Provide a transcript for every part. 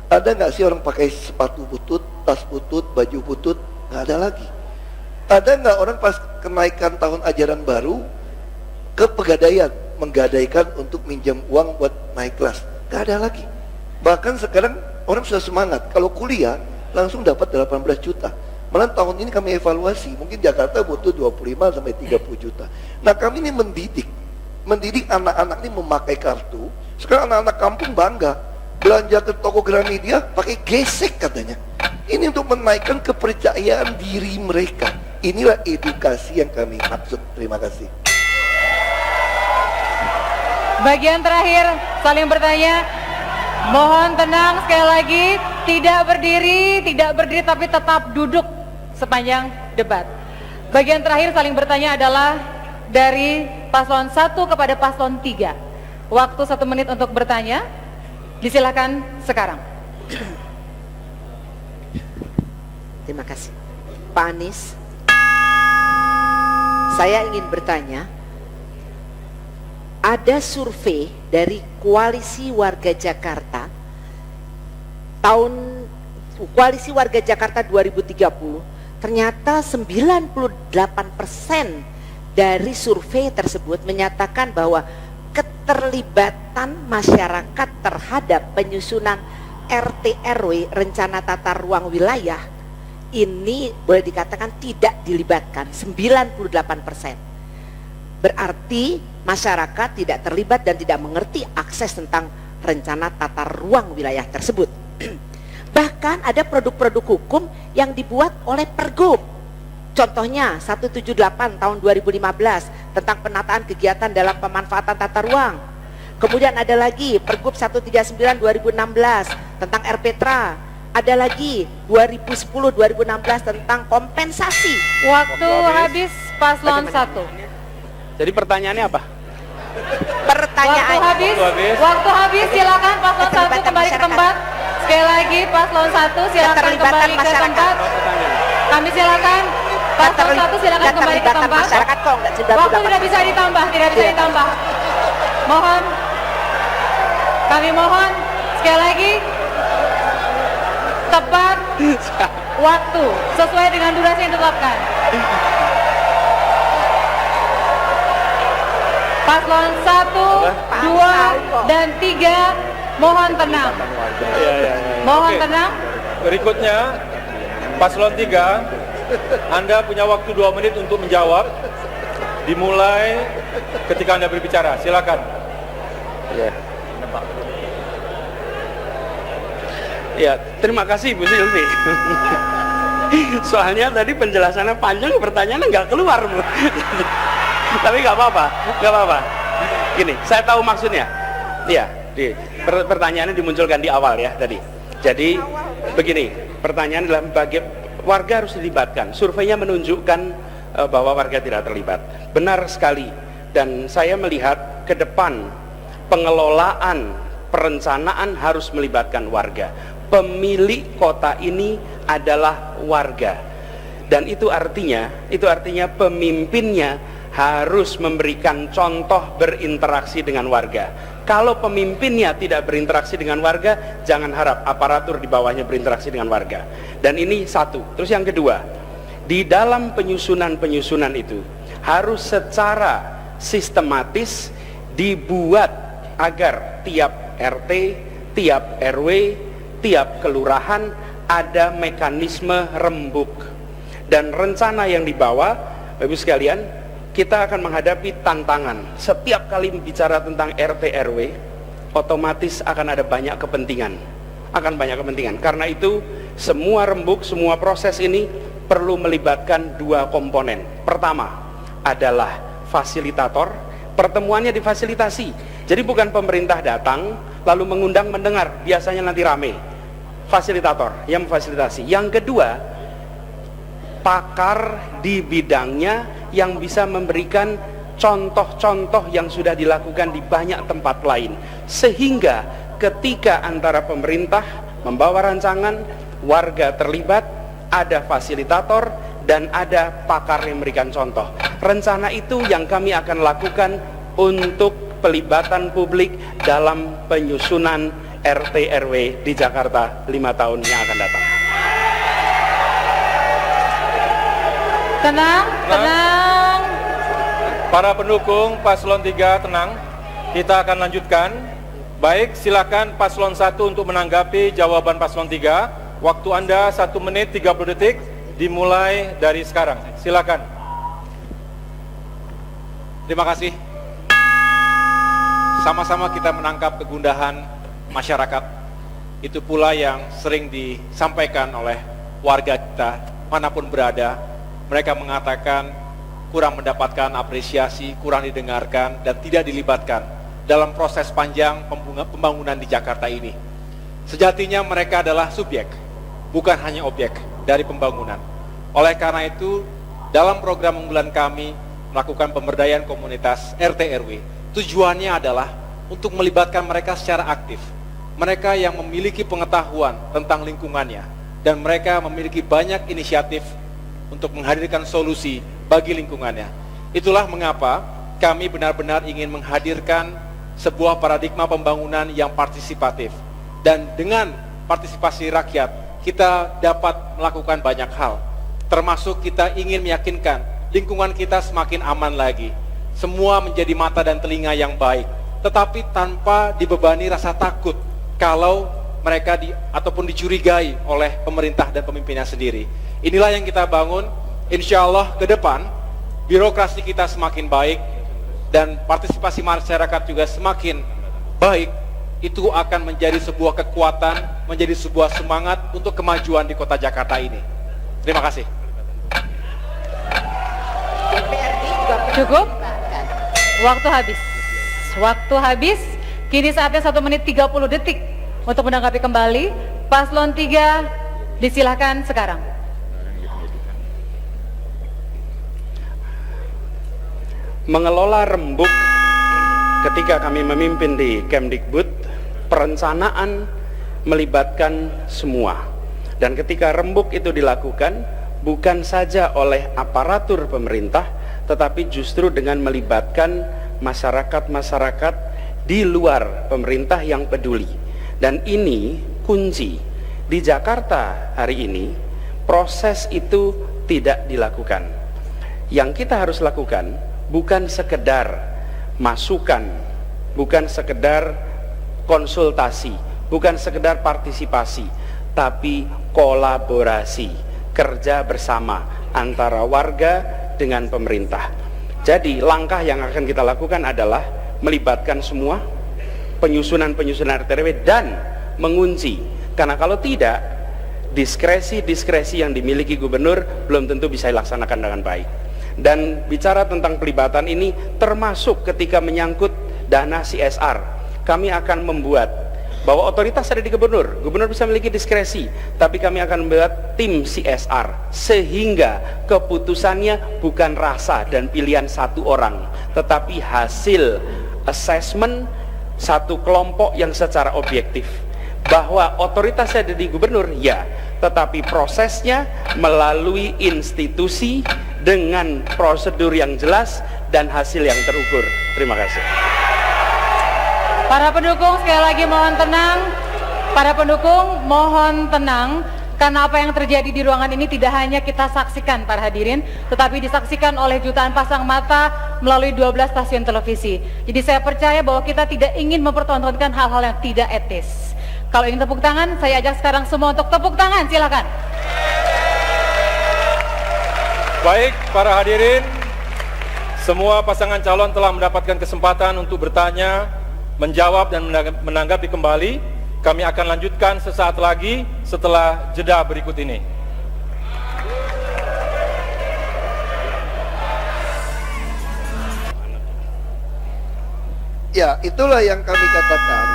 Ada nggak sih orang pakai sepatu butut, tas butut, baju butut? Nggak ada lagi. Ada nggak orang pas kenaikan tahun ajaran baru ke Pegadaian menggadaikan untuk minjam uang buat naik kelas? Nggak ada lagi. Bahkan sekarang orang sudah semangat, kalau kuliah langsung dapat 18 juta. Malah tahun ini kami evaluasi, mungkin Jakarta butuh 25 sampai 30 juta. Nah, kami ini mendidik anak-anak ini memakai kartu. Sekarang anak-anak kampung bangga belanja ke toko Gramedia pakai gesek katanya. Ini untuk menaikkan kepercayaan diri mereka. Inilah edukasi yang kami maksud. Terima kasih. Bagian terakhir saling bertanya. Mohon tenang sekali lagi, tidak berdiri tapi tetap duduk sepanjang debat. Bagian terakhir saling bertanya adalah dari paslon 1 kepada paslon 3. Waktu 1 menit untuk bertanya, disilakan sekarang. Terima kasih. Pak Anies, saya ingin bertanya, ada survei dari Koalisi Warga Jakarta Koalisi Warga Jakarta 2030, ternyata 98% dari survei tersebut menyatakan bahwa keterlibatan masyarakat terhadap penyusunan RT RW, rencana tata ruang wilayah, ini boleh dikatakan tidak dilibatkan, 98%. Berarti masyarakat tidak terlibat dan tidak mengerti akses tentang rencana tata ruang wilayah tersebut. Bahkan ada produk-produk hukum yang dibuat oleh Pergub. Contohnya 178 tahun 2015 tentang penataan kegiatan dalam pemanfaatan tata ruang. Kemudian ada lagi Pergub 139 2016 tentang RPTRA. Ada lagi 2010-2016 tentang kompensasi. Waktu habis paslon 1. Jadi pertanyaannya apa? Pertanyaan. Waktu habis, silakan paslon 1 kembali ke tempat. Sekali lagi paslon 1 silakan kembali ke tempat. Kami silakan paslon 1 silakan kembali ke tempat. Masyarakat kok enggak sudah Waktu tidak bisa ditambah, Mohon. Kami mohon sekali lagi tepat waktu sesuai dengan durasi yang ditetapkan. Paslon 1, 2, dan 3 mohon tenang. Mohon tenang. Berikutnya paslon 3, Anda punya waktu 2 menit untuk menjawab. Dimulai ketika Anda berbicara. Silakan. Ya, terima kasih Bu Silvi. Soalnya tadi penjelasannya panjang, pertanyaannya nggak keluar Bu. Tapi nggak apa-apa. Gini, saya tahu maksudnya. Iya, pertanyaannya dimunculkan di awal ya tadi. Jadi begini, pertanyaan adalah bagi warga harus dilibatkan. Surveinya menunjukkan bahwa warga tidak terlibat. Benar sekali. Dan saya melihat ke depan pengelolaan, perencanaan harus melibatkan warga. Pemilik kota ini adalah warga. Dan itu artinya pemimpinnya harus memberikan contoh berinteraksi dengan warga. Kalau pemimpinnya tidak berinteraksi dengan warga, jangan harap aparatur di bawahnya berinteraksi dengan warga. Dan ini satu. Terus yang kedua, di dalam penyusunan itu harus secara sistematis dibuat agar tiap RT, tiap RW, tiap kelurahan ada mekanisme rembuk. Dan rencana yang dibawa, Bapak-Ibu sekalian, kita akan menghadapi tantangan. Setiap kali bicara tentang RT RW, otomatis akan ada banyak kepentingan. Karena itu, semua rembuk, semua proses ini perlu melibatkan 2 komponen. Pertama adalah fasilitator, pertemuannya difasilitasi. Jadi bukan pemerintah datang lalu mengundang mendengar, biasanya nanti rame. Fasilitator yang memfasilitasi. Yang kedua, pakar di bidangnya yang bisa memberikan contoh-contoh yang sudah dilakukan di banyak tempat lain, sehingga ketika antara pemerintah membawa rancangan, warga terlibat, ada fasilitator dan ada pakar yang memberikan contoh. Rencana itu yang kami akan lakukan untuk pelibatan publik dalam penyusunan RT RW di Jakarta 5 tahun yang akan datang. Tenang, tenang. Para pendukung paslon 3 tenang, kita akan lanjutkan. Baik, silakan paslon 1 untuk menanggapi jawaban paslon 3. Waktu Anda 1 menit 30 detik, dimulai dari sekarang. Silakan. Terima kasih. Sama-sama kita menangkap kegundahan masyarakat. Itu pula yang sering disampaikan oleh warga kita, manapun berada. Mereka mengatakan kurang mendapatkan apresiasi, kurang didengarkan, dan tidak dilibatkan dalam proses panjang pembangunan di Jakarta ini. Sejatinya mereka adalah subjek, bukan hanya objek dari pembangunan. Oleh karena itu, dalam program unggulan kami melakukan pemberdayaan komunitas RT RW, tujuannya adalah untuk melibatkan mereka secara aktif. Mereka yang memiliki pengetahuan tentang lingkungannya, dan mereka memiliki banyak inisiatif untuk menghadirkan solusi bagi lingkungannya. Itulah mengapa kami benar-benar ingin menghadirkan sebuah paradigma pembangunan yang partisipatif. Dan dengan partisipasi rakyat, kita dapat melakukan banyak hal. Termasuk kita ingin meyakinkan lingkungan kita semakin aman lagi. Semua menjadi mata dan telinga yang baik, tetapi tanpa dibebani rasa takut kalau mereka ataupun dicurigai oleh pemerintah dan pemimpinnya sendiri. Inilah yang kita bangun. Insya Allah ke depan birokrasi kita semakin baik dan partisipasi masyarakat juga semakin baik. Itu akan menjadi sebuah kekuatan, menjadi sebuah semangat untuk kemajuan di kota Jakarta ini. Terima kasih. DPRD juga Cukup? Waktu habis. Waktu habis. Kini saatnya 1 menit 30 detik untuk menanggapi kembali. Paslon 3 disilahkan sekarang. Mengelola rembuk ketika kami memimpin di Kemdikbud, perencanaan melibatkan semua. Dan ketika rembuk itu dilakukan, bukan saja oleh aparatur pemerintah, tetapi justru dengan melibatkan masyarakat-masyarakat di luar pemerintah yang peduli. Dan ini kunci. Di Jakarta hari ini, proses itu tidak dilakukan. Yang kita harus lakukan bukan sekedar masukan, bukan sekedar konsultasi, bukan sekedar partisipasi, tapi kolaborasi, kerja bersama antara warga dengan pemerintah. Jadi langkah yang akan kita lakukan adalah melibatkan semua, penyusunan-penyusunan RT/RW dan mengunci. Karena kalau tidak, diskresi-diskresi yang dimiliki gubernur belum tentu bisa dilaksanakan dengan baik. Dan bicara tentang pelibatan ini termasuk ketika menyangkut dana CSR, kami akan membuat bahwa otoritas ada di gubernur, gubernur bisa memiliki diskresi, tapi kami akan membuat tim CSR sehingga keputusannya bukan rasa dan pilihan satu orang, tetapi hasil assessment satu kelompok yang secara objektif. Bahwa otoritas ada di gubernur, ya, tetapi prosesnya melalui institusi dengan prosedur yang jelas dan hasil yang terukur. Terima kasih. Para pendukung sekali lagi mohon tenang. Para pendukung mohon tenang, karena apa yang terjadi di ruangan ini tidak hanya kita saksikan para hadirin, tetapi disaksikan oleh jutaan pasang mata melalui 12 stasiun televisi. Jadi saya percaya bahwa kita tidak ingin mempertontonkan hal-hal yang tidak etis. Kalau ingin tepuk tangan, saya ajak sekarang semua untuk tepuk tangan, silakan. Baik, para hadirin, semua pasangan calon telah mendapatkan kesempatan untuk bertanya, menjawab dan menanggapi kembali. Kami akan lanjutkan sesaat lagi setelah jeda berikut ini. Ya, itulah yang kami katakan.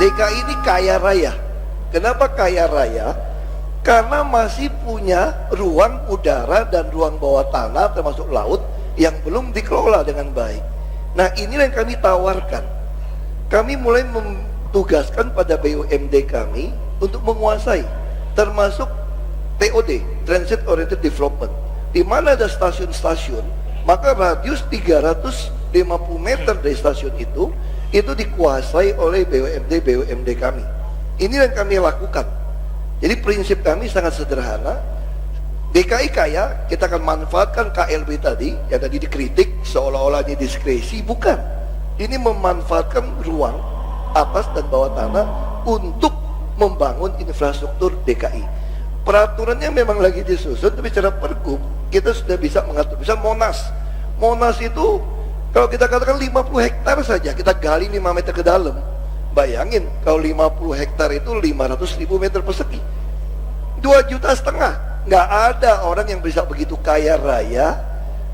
DKI ini kaya raya. Kenapa kaya raya? Karena masih punya ruang udara dan ruang bawah tanah termasuk laut yang belum dikelola dengan baik. Nah, inilah yang kami tawarkan. Kami mulai tugaskan pada BUMD kami untuk menguasai, termasuk TOD, Transit Oriented Development. Di mana ada stasiun-stasiun, maka radius 350 meter dari stasiun itu dikuasai oleh BUMD kami. Ini yang kami lakukan. Jadi prinsip kami sangat sederhana. DKI kaya, kita akan manfaatkan KLB tadi yang tadi dikritik seolah-olah ini diskresi. Bukan. Ini memanfaatkan ruang atas dan bawah tanah untuk membangun infrastruktur DKI. Peraturannya memang lagi disusun, tapi secara pergub kita sudah bisa mengatur. Bisa Monas itu kalau kita katakan 50 hektar saja, kita gali 5 meter ke dalam. Bayangin kalau 50 hektar itu 500.000 meter persegi, 2,5 juta. Nggak ada orang yang bisa begitu kaya raya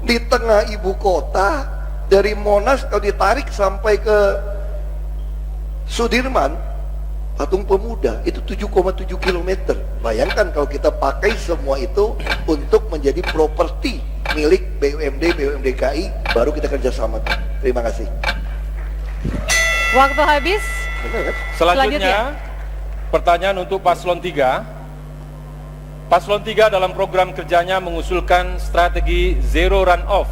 di tengah ibu kota. Dari Monas kalau ditarik sampai ke Sudirman, Patung Pemuda, itu 7,7 km. Bayangkan kalau kita pakai semua itu untuk menjadi properti milik BUMD, BUMDKI, baru kita kerjasama. Terima kasih. Waktu habis. Selanjutnya, pertanyaan untuk Paslon 3. Paslon 3 dalam program kerjanya mengusulkan strategi zero runoff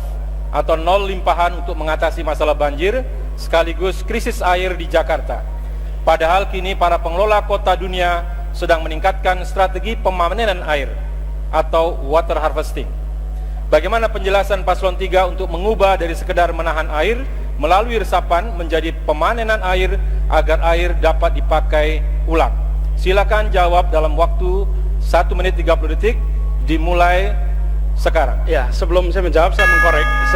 atau nol limpahan untuk mengatasi masalah banjir sekaligus krisis air di Jakarta. Padahal kini para pengelola kota dunia sedang meningkatkan strategi pemanenan air atau water harvesting. Bagaimana penjelasan Paslon 3 untuk mengubah dari sekedar menahan air melalui resapan menjadi pemanenan air agar air dapat dipakai ulang? Silakan jawab dalam waktu 1 menit 30 detik dimulai sekarang. Ya, sebelum saya menjawab, saya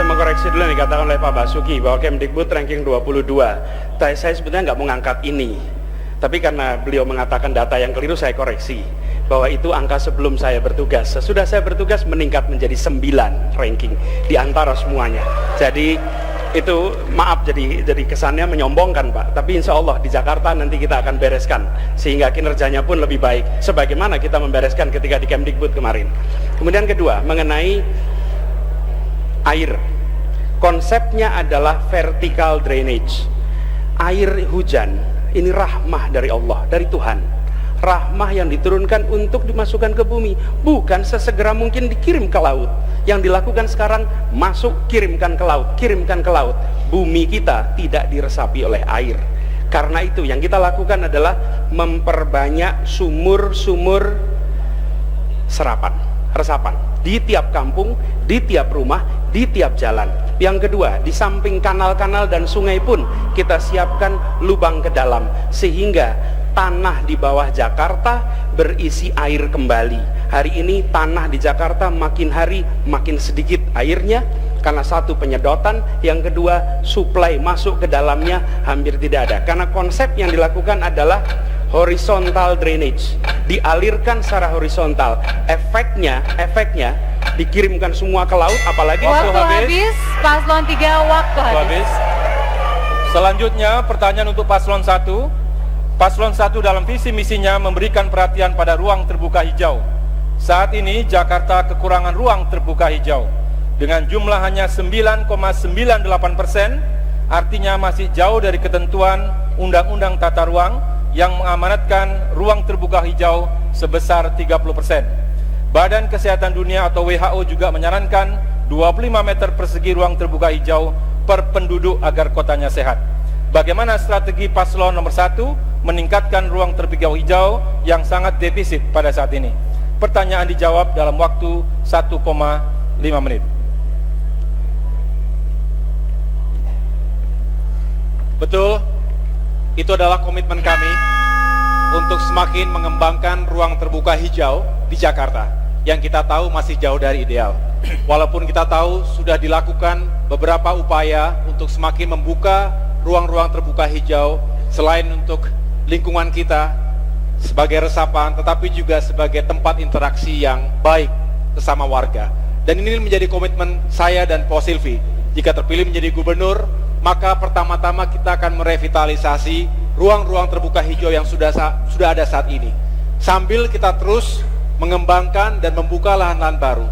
mengkoreksi dulu yang dikatakan oleh Pak Basuki bahwa Kemdikbud ranking 22. Saya sebetulnya nggak mau ngangkat ini, tapi karena beliau mengatakan data yang keliru, saya koreksi bahwa itu angka sebelum saya bertugas. Sesudah saya bertugas meningkat menjadi 9 ranking di antara semuanya. Jadi itu maaf, jadi kesannya menyombongkan Pak, tapi insya Allah di Jakarta nanti kita akan bereskan sehingga kinerjanya pun lebih baik sebagaimana kita membereskan ketika di Kemdikbud kemarin. Kemudian kedua, mengenai air, konsepnya adalah vertical drainage. Air hujan ini rahmah dari Allah, dari Tuhan, rahmah yang diturunkan untuk dimasukkan ke bumi, bukan sesegera mungkin dikirim ke laut. Yang dilakukan sekarang, masuk, kirimkan ke laut, kirimkan ke laut. Bumi kita tidak diresapi oleh air. Karena itu yang kita lakukan adalah memperbanyak sumur-sumur resapan di tiap kampung, di tiap rumah, di tiap jalan. Yang kedua, di samping kanal-kanal dan sungai pun kita siapkan lubang ke dalam sehingga tanah di bawah Jakarta berisi air kembali. Hari ini tanah di Jakarta makin hari makin sedikit airnya karena satu penyedotan, yang kedua suplai masuk ke dalamnya hampir tidak ada. Karena konsep yang dilakukan adalah horizontal drainage, dialirkan secara horizontal. Efeknya dikirimkan semua ke laut, apalagi Waktu habis. Paslon 3 waktu habis. Selanjutnya pertanyaan untuk Paslon 1. Paslon 1 dalam visi misinya memberikan perhatian pada ruang terbuka hijau. Saat ini Jakarta kekurangan ruang terbuka hijau dengan jumlah hanya 9,98%, artinya masih jauh dari ketentuan Undang-Undang Tata Ruang yang mengamanatkan ruang terbuka hijau sebesar 30%. Badan Kesehatan Dunia atau WHO juga menyarankan 25 meter persegi ruang terbuka hijau per penduduk agar kotanya sehat. Bagaimana strategi Paslon nomor 1 meningkatkan ruang terbuka hijau yang sangat defisit pada saat ini? Pertanyaan dijawab dalam waktu 1,5 menit. Betul, itu adalah komitmen kami untuk semakin mengembangkan ruang terbuka hijau di Jakarta yang kita tahu masih jauh dari ideal. Walaupun kita tahu sudah dilakukan beberapa upaya untuk semakin membuka ruang-ruang terbuka hijau selain untuk lingkungan kita sebagai resapan, tetapi juga sebagai tempat interaksi yang baik sesama warga. Dan ini menjadi komitmen saya dan Po Silvi. Jika terpilih menjadi gubernur, maka pertama-tama kita akan merevitalisasi ruang-ruang terbuka hijau yang sudah ada saat ini, sambil kita terus mengembangkan dan membuka lahan-lahan baru.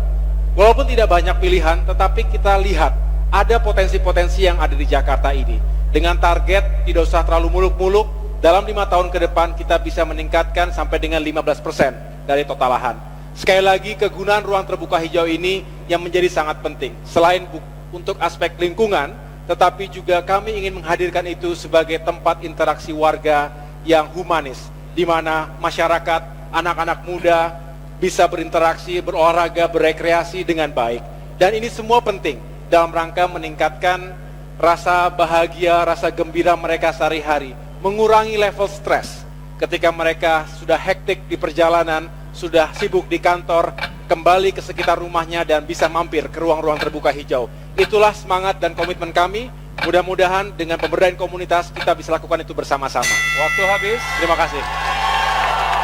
Walaupun tidak banyak pilihan, tetapi kita lihat ada potensi-potensi yang ada di Jakarta ini. Dengan target tidak usah terlalu muluk-muluk, dalam 5 tahun ke depan kita bisa meningkatkan sampai dengan 15% dari total lahan. Sekali lagi, kegunaan ruang terbuka hijau ini yang menjadi sangat penting. Selain untuk aspek lingkungan, tetapi juga kami ingin menghadirkan itu sebagai tempat interaksi warga yang humanis, di mana masyarakat, anak-anak muda bisa berinteraksi, berolahraga, berekreasi dengan baik. Dan ini semua penting dalam rangka meningkatkan rasa bahagia, rasa gembira mereka sehari-hari, mengurangi level stres ketika mereka sudah hektik di perjalanan, sudah sibuk di kantor, kembali ke sekitar rumahnya dan bisa mampir ke ruang-ruang terbuka hijau. Itulah semangat dan komitmen kami. Mudah-mudahan dengan pemberdayaan komunitas kita bisa lakukan itu bersama-sama. Waktu habis. Terima kasih.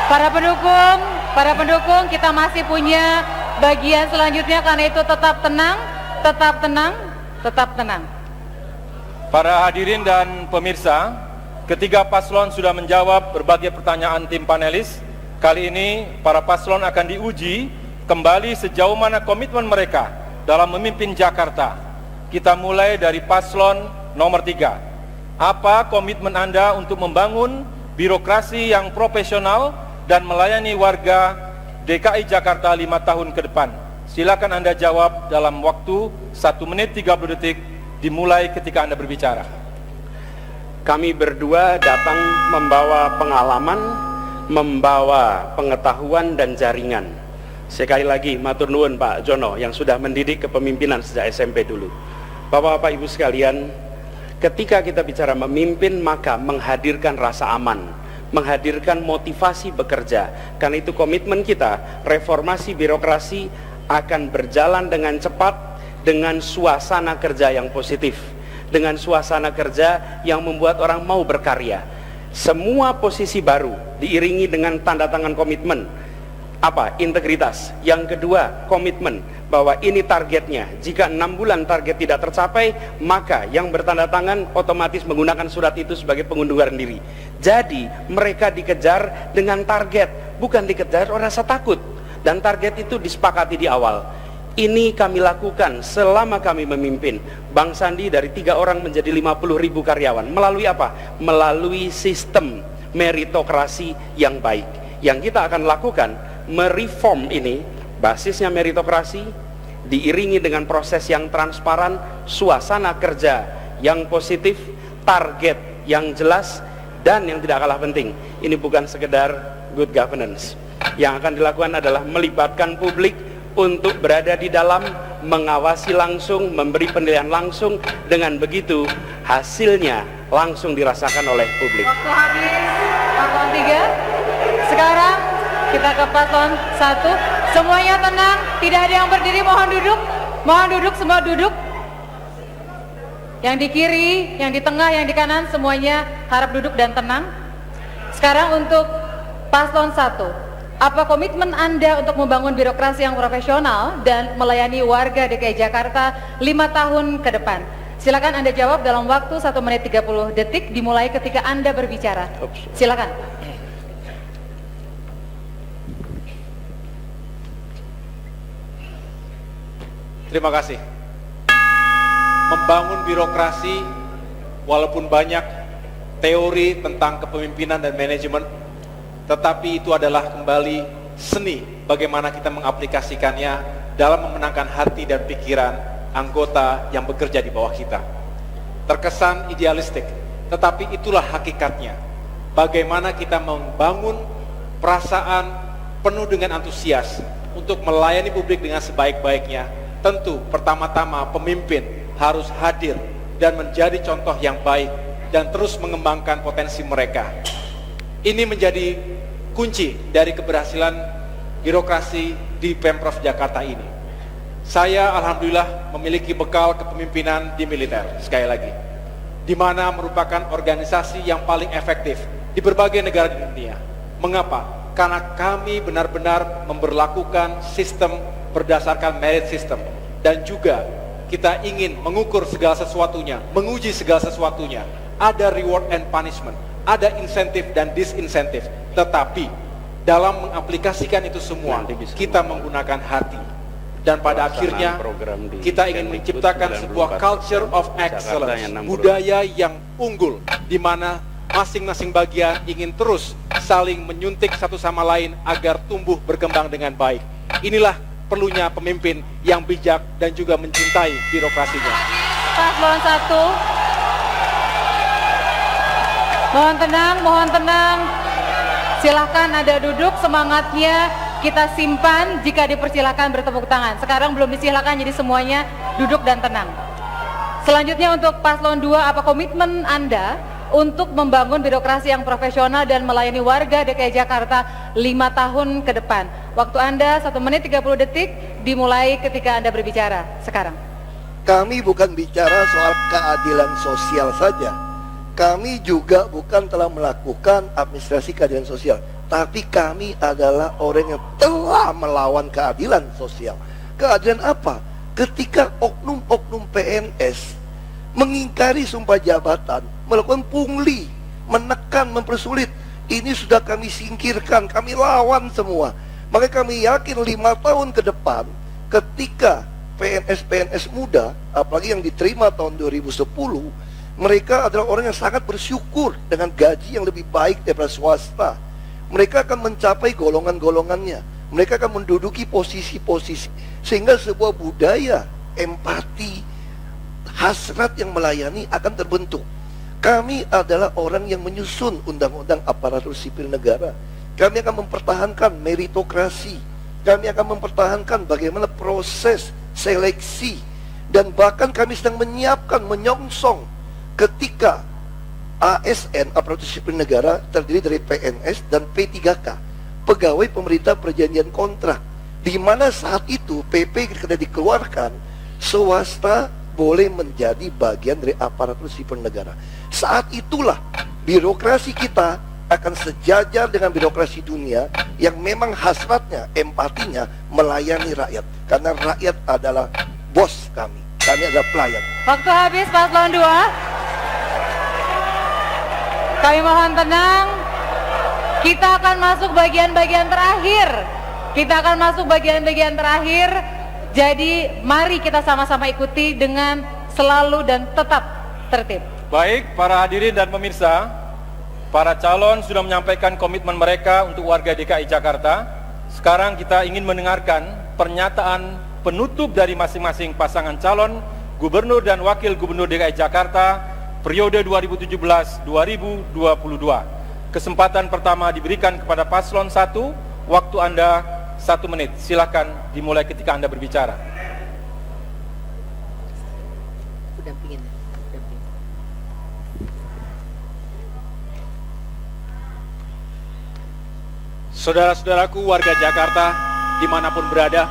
Para pendukung, kita masih punya bagian selanjutnya, karena itu tetap tenang, tetap tenang, tetap tenang. Para hadirin dan pemirsa, ketiga paslon sudah menjawab berbagai pertanyaan tim panelis. Kali ini para paslon akan diuji kembali sejauh mana komitmen mereka dalam memimpin Jakarta. Kita mulai dari paslon nomor 3. Apa komitmen Anda untuk membangun birokrasi yang profesional dan melayani warga DKI Jakarta 5 tahun ke depan? Silakan Anda jawab dalam waktu 1 menit 30 detik dimulai ketika Anda berbicara. Kami berdua datang membawa pengalaman, membawa pengetahuan dan jaringan. Sekali lagi matur nuwun Pak Jono yang sudah mendidik kepemimpinan sejak SMP dulu. Bapak-bapak Ibu sekalian, ketika kita bicara memimpin maka menghadirkan rasa aman, menghadirkan motivasi bekerja. Karena itu komitmen kita, reformasi birokrasi akan berjalan dengan cepat, dengan suasana kerja yang positif, dengan suasana kerja yang membuat orang mau berkarya. Semua posisi baru diiringi dengan tanda tangan komitmen. Apa? Integritas. Yang kedua, komitmen bahwa ini targetnya. Jika 6 bulan target tidak tercapai, maka yang bertanda tangan otomatis menggunakan surat itu sebagai pengunduran diri. Jadi mereka dikejar dengan target, bukan dikejar oleh rasa takut. Dan target itu disepakati di awal. Ini kami lakukan selama kami memimpin. Bang Sandi dari 3 orang menjadi 50.000 karyawan. Melalui apa? Melalui sistem meritokrasi yang baik. Yang kita akan lakukan, mereform ini, basisnya meritokrasi, diiringi dengan proses yang transparan, suasana kerja yang positif, target yang jelas, dan yang tidak kalah penting, ini bukan sekedar good governance. Yang akan dilakukan adalah melibatkan publik untuk berada di dalam, mengawasi langsung, memberi penilaian langsung. Dengan begitu hasilnya langsung dirasakan oleh publik. Waktu habis paslon 3. Sekarang kita ke paslon 1. Semuanya tenang, tidak ada yang berdiri, mohon duduk. Mohon duduk, semua duduk. Yang di kiri, yang di tengah, yang di kanan, semuanya harap duduk dan tenang. Sekarang untuk paslon 1. Apa komitmen Anda untuk membangun birokrasi yang profesional dan melayani warga DKI Jakarta 5 tahun ke depan? Silakan Anda jawab dalam waktu 1 menit 30 detik dimulai ketika Anda berbicara. Silakan. Terima kasih. Membangun birokrasi, walaupun banyak teori tentang kepemimpinan dan manajemen, tetapi itu adalah kembali seni bagaimana kita mengaplikasikannya dalam memenangkan hati dan pikiran anggota yang bekerja di bawah kita. Terkesan idealistik, tetapi itulah hakikatnya. Bagaimana kita membangun perasaan penuh dengan antusias untuk melayani publik dengan sebaik-baiknya. Tentu pertama-tama pemimpin harus hadir dan menjadi contoh yang baik dan terus mengembangkan potensi mereka. Ini menjadi kunci dari keberhasilan birokrasi di Pemprov Jakarta ini. Saya alhamdulillah memiliki bekal kepemimpinan di militer, sekali lagi, di mana merupakan organisasi yang paling efektif di berbagai negara di dunia. Mengapa? Karena kami benar-benar memberlakukan sistem berdasarkan merit system, dan juga kita ingin mengukur segala sesuatunya, menguji segala sesuatunya. Ada reward and punishment, ada insentif dan disinsentif, tetapi dalam mengaplikasikan itu semua kita menggunakan hati, dan pada akhirnya kita ingin menciptakan sebuah culture of excellence, budaya yang unggul, di mana masing-masing bagian ingin terus saling menyuntik satu sama lain agar tumbuh berkembang dengan baik. Inilah perlunya pemimpin yang bijak dan juga mencintai birokrasinya. Paslon 1. Mohon tenang, mohon tenang. Silahkan Anda duduk, semangatnya kita simpan, jika dipersilakan bertepuk tangan. Sekarang belum disilakan, jadi semuanya duduk dan tenang. Selanjutnya untuk paslon 2, apa komitmen Anda untuk membangun birokrasi yang profesional dan melayani warga DKI Jakarta 5 tahun ke depan? Waktu Anda 1 menit 30 detik, dimulai ketika Anda berbicara sekarang. Kami bukan bicara soal keadilan sosial saja. Kami juga bukan telah melakukan administrasi keadilan sosial, tapi kami adalah orang yang telah melawan keadilan sosial. Keadilan apa? Ketika oknum-oknum PNS mengingkari sumpah jabatan, melakukan pungli, menekan, mempersulit, ini sudah kami singkirkan, kami lawan semua. Maka kami yakin 5 tahun ke depan, ketika PNS-PNS muda, apalagi yang diterima tahun 2010, mereka adalah orang yang sangat bersyukur dengan gaji yang lebih baik daripada swasta. Mereka akan mencapai golongan-golongannya, mereka akan menduduki posisi-posisi, sehingga sebuah budaya empati, hasrat yang melayani akan terbentuk. Kami adalah orang yang menyusun undang-undang aparatur sipil negara. Kami akan mempertahankan meritokrasi, kami akan mempertahankan bagaimana proses seleksi, dan bahkan kami sedang menyiapkan, menyongsong ketika ASN, aparatur sipil negara, terdiri dari PNS dan P3K, pegawai pemerintah perjanjian kontrak, di mana saat itu PP ketika dikeluarkan, swasta boleh menjadi bagian dari aparatur sipil negara. Saat itulah birokrasi kita akan sejajar dengan birokrasi dunia yang memang hasratnya, empatinya melayani rakyat. Karena rakyat adalah bos kami adalah pelayan. Waktu habis paslon 2. Kami mohon tenang. Kita akan masuk bagian-bagian terakhir. Jadi mari kita sama-sama ikuti dengan selalu dan tetap tertib. Baik, para hadirin dan pemirsa, para calon sudah menyampaikan komitmen mereka untuk warga DKI Jakarta. Sekarang kita ingin mendengarkan pernyataan penutup dari masing-masing pasangan calon Gubernur dan Wakil Gubernur DKI Jakarta periode 2017-2022. Kesempatan pertama diberikan kepada paslon 1, waktu Anda 1 menit. Silakan dimulai ketika Anda berbicara. Saudara-saudaraku warga Jakarta dimanapun berada,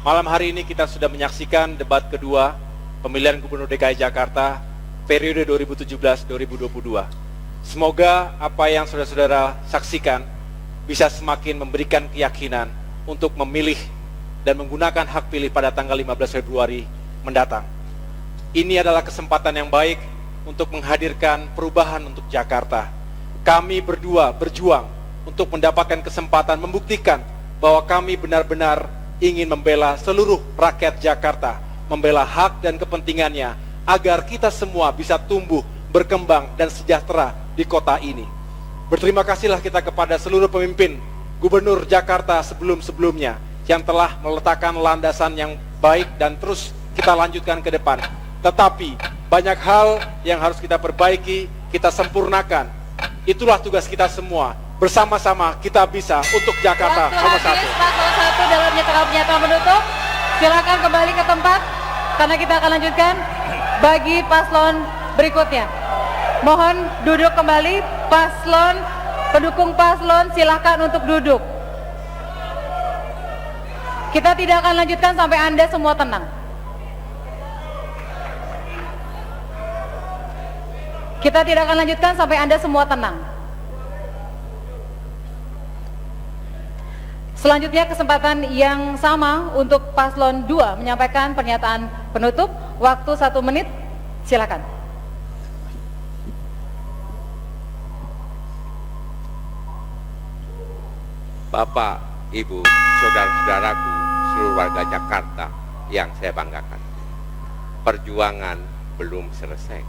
malam hari ini kita sudah menyaksikan debat kedua pemilihan Gubernur DKI Jakarta periode 2017-2022. Semoga apa yang saudara-saudara saksikan bisa semakin memberikan keyakinan untuk memilih dan menggunakan hak pilih pada tanggal 15 Februari mendatang. Ini adalah kesempatan yang baik untuk menghadirkan perubahan untuk Jakarta. Kami berdua berjuang untuk mendapatkan kesempatan membuktikan bahwa kami benar-benar ingin membela seluruh rakyat Jakarta, membela hak dan kepentingannya agar kita semua bisa tumbuh, berkembang dan sejahtera di kota ini. Berterima kasihlah kita kepada seluruh pemimpin Gubernur Jakarta sebelum-sebelumnya yang telah meletakkan landasan yang baik dan terus kita lanjutkan ke depan. Tetapi banyak hal yang harus kita perbaiki, kita sempurnakan. Itulah tugas kita semua. Bersama-sama kita bisa untuk Jakarta nomor 1. Paslon 1 dalam pernyataan penutup. Silakan kembali ke tempat karena kita akan lanjutkan bagi paslon berikutnya. Mohon duduk kembali, paslon, pendukung paslon silakan untuk duduk. Kita tidak akan lanjutkan sampai Anda semua tenang. Kita tidak akan lanjutkan sampai Anda semua tenang. Selanjutnya kesempatan yang sama untuk paslon 2 menyampaikan pernyataan penutup. Waktu 1 menit, silakan. Bapak, Ibu, saudara-saudaraku, seluruh warga Jakarta yang saya banggakan. Perjuangan belum selesai.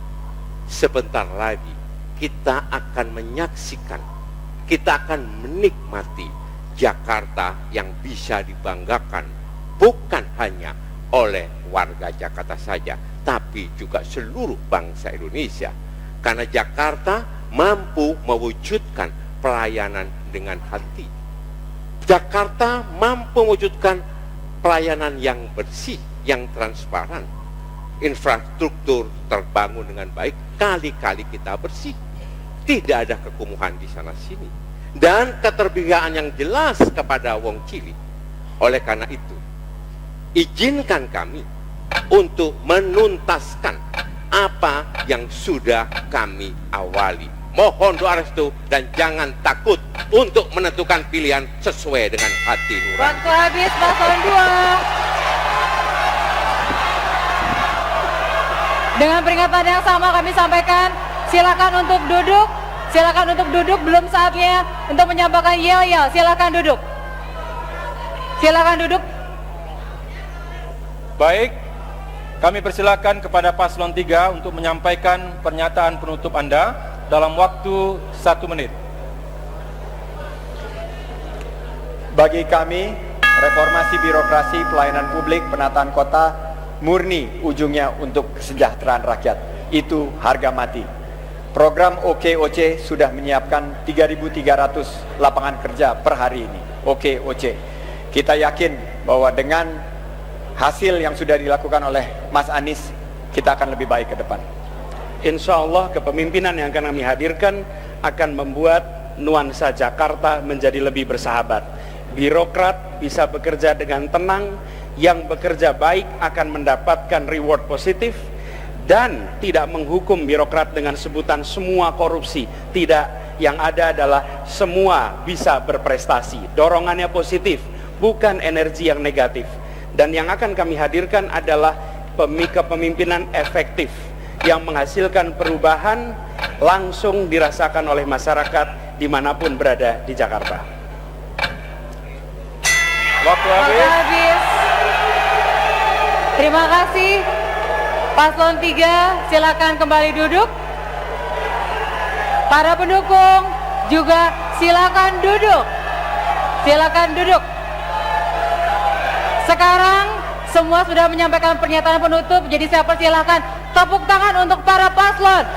Sebentar lagi kita akan menyaksikan, kita akan menikmati Jakarta yang bisa dibanggakan bukan hanya oleh warga Jakarta saja, tapi juga seluruh bangsa Indonesia. Karena Jakarta mampu mewujudkan pelayanan dengan hati. Jakarta mampu mewujudkan pelayanan yang bersih, yang transparan. Infrastruktur terbangun dengan baik, kali-kali kita bersih. Tidak ada kekumuhan di sana-sini. Dan keterbihaan yang jelas kepada wong cilik. Oleh karena itu, izinkan kami untuk menuntaskan apa yang sudah kami awali. Mohon doa restu dan jangan takut untuk menentukan pilihan sesuai dengan hati nurani. Waktu habis paslon 2. Dengan peringatan yang sama kami sampaikan, silakan untuk duduk. Silakan untuk duduk, belum saatnya untuk menyampaikan yel-yel. Silakan duduk. Silakan duduk. Baik, kami persilakan kepada paslon 3 untuk menyampaikan pernyataan penutup Anda dalam waktu 1 menit. Bagi kami, reformasi birokrasi pelayanan publik penataan kota murni ujungnya untuk kesejahteraan rakyat. Itu harga mati. Program OKOC sudah menyiapkan 3.300 lapangan kerja per hari ini. OKOC. Kita yakin bahwa dengan hasil yang sudah dilakukan oleh Mas Anies, kita akan lebih baik ke depan. Insya Allah kepemimpinan yang akan kami hadirkan akan membuat nuansa Jakarta menjadi lebih bersahabat. Birokrat bisa bekerja dengan tenang, yang bekerja baik akan mendapatkan reward positif, dan tidak menghukum birokrat dengan sebutan semua korupsi. Tidak, yang ada adalah semua bisa berprestasi. Dorongannya positif, bukan energi yang negatif. Dan yang akan kami hadirkan adalah kepemimpinan efektif yang menghasilkan perubahan langsung dirasakan oleh masyarakat dimanapun berada di Jakarta. Waktu Waktu habis. habis. Terima kasih. Paslon 3 silakan kembali duduk. Para pendukung juga silakan duduk. Silakan duduk. Sekarang semua sudah menyampaikan pernyataan penutup, jadi saya persilahkan tepuk tangan untuk para paslon.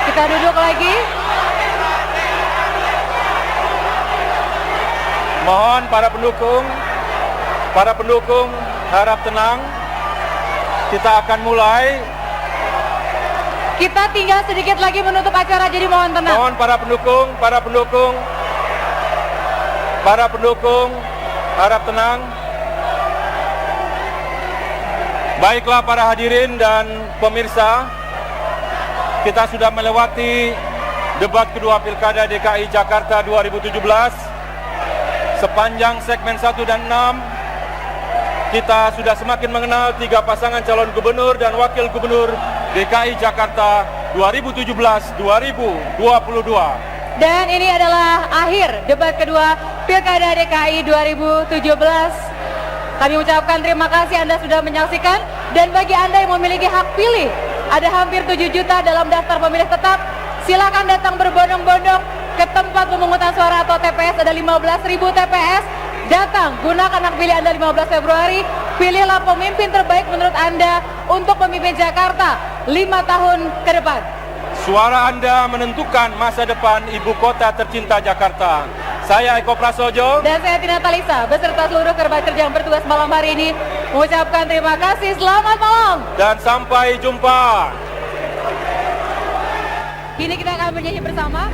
Kita duduk lagi. Mohon para pendukung harap tenang. Kita akan mulai. Kita tinggal sedikit lagi menutup acara, jadi mohon tenang. Mohon para pendukung harap tenang. Baiklah para hadirin dan pemirsa, kita sudah melewati debat kedua Pilkada DKI Jakarta 2017. Sepanjang segmen 1 dan 6, kita sudah semakin mengenal 3 pasangan calon gubernur dan wakil gubernur DKI Jakarta 2017-2022. Dan ini adalah akhir debat kedua Pilkada DKI 2017. Kami ucapkan terima kasih Anda sudah menyaksikan, dan bagi Anda yang memiliki hak pilih, ada hampir 7 juta dalam daftar pemilih tetap. Silakan datang berbondong-bondong ke tempat pemungutan suara atau TPS, ada 15.000 TPS. Datang, gunakan hak pilih Anda 15 Februari. Pilihlah pemimpin terbaik menurut Anda untuk memimpin Jakarta 5 tahun ke depan. Suara Anda menentukan masa depan ibu kota tercinta Jakarta. Saya Eko Prasojo Dan saya Tina Talisa, beserta seluruh kerabat kerja yang bertugas malam hari ini, mengucapkan terima kasih. Selamat malam. dan sampai jumpa. Kini kita akan bernyanyi bersama.